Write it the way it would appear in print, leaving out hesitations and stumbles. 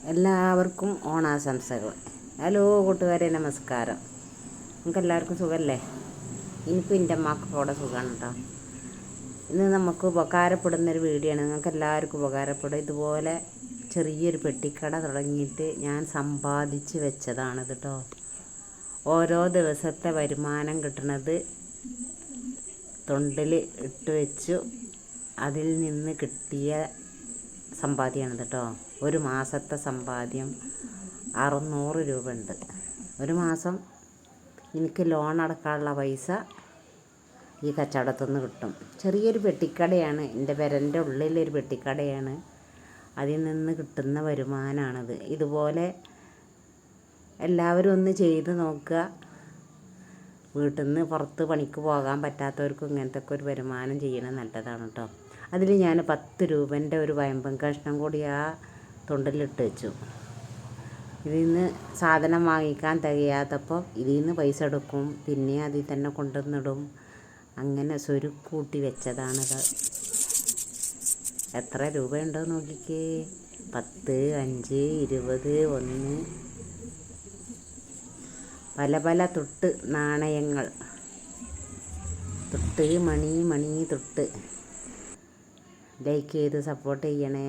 എല്ലാവർക്കും ഓണാശംസകൾ. ഹലോ കൂട്ടുകാരെ, നമസ്കാരം. നിങ്ങൾക്ക് എല്ലാവർക്കും സുഖമല്ലേ? എനിക്കും എൻ്റെ അമ്മക്കൊക്കെ ഇവിടെ സുഖമാണ് കേട്ടോ. ഇന്ന് നമുക്ക് ഉപകാരപ്പെടുന്നൊരു വീഡിയോ ആണ്. നിങ്ങൾക്ക് എല്ലാവർക്കും ഉപകാരപ്പെടും. ഇതുപോലെ ചെറിയൊരു പെട്ടിക്കട തുടങ്ങിയിട്ട് ഞാൻ സമ്പാദിച്ച് വെച്ചതാണ് കേട്ടോ. ഓരോ ദിവസത്തെ വരുമാനം കിട്ടുന്നത് തൊണ്ടിൽ ഇട്ട് വെച്ചു അതിൽ നിന്ന് കിട്ടിയ സമ്പാദ്യമാണ് കേട്ടോ. ഒരു മാസത്തെ സമ്പാദ്യം 600 രൂപ ഉണ്ട്. ഒരു മാസം എനിക്ക് ലോൺ അടക്കാനുള്ള പൈസ ഈ കച്ചവടത്തിൽ നിന്ന് കിട്ടും. ചെറിയൊരു പെട്ടിക്കടയാണ്, എൻ്റെ പെരൻ്റെ ഉള്ളിലൊരു പെട്ടിക്കടയാണ്. അതിൽ നിന്ന് കിട്ടുന്ന വരുമാനമാണത്. ഇതുപോലെ എല്ലാവരും ഒന്ന് ചെയ്ത് നോക്കുക. വീട്ടിൽ നിന്ന് പുറത്ത് പണിക്ക് പോകാൻ പറ്റാത്തവർക്കും ഇങ്ങനത്തെ ഒക്കെ ഒരു വരുമാനം ചെയ്യണത് നല്ലതാണ് കേട്ടോ. അതിൽ ഞാൻ 10 രൂപൻ്റെ ഒരു വയമ്പൻ കഷ്ണം കൂടി ആ തൊണ്ടിലിട്ട് വെച്ചു. ഇതിൽ നിന്ന് സാധനം വാങ്ങിക്കാൻ തികയാത്തപ്പോൾ ഇതിൽ നിന്ന് പൈസ എടുക്കും, പിന്നെ അതിൽ തന്നെ കൊണ്ടുവന്നിടും. അങ്ങനെ സ്വരുക്കൂട്ടി വെച്ചതാണത്. എത്ര രൂപയുണ്ടോ നോക്കിക്കേ. 10, 5, 20, 1, പല പല തൊട്ട് നാണയങ്ങൾ, തൊട്ട് മണി തൊട്ട്. ലൈക്ക് ചെയ്ത് സപ്പോർട്ട് ചെയ്യണേ.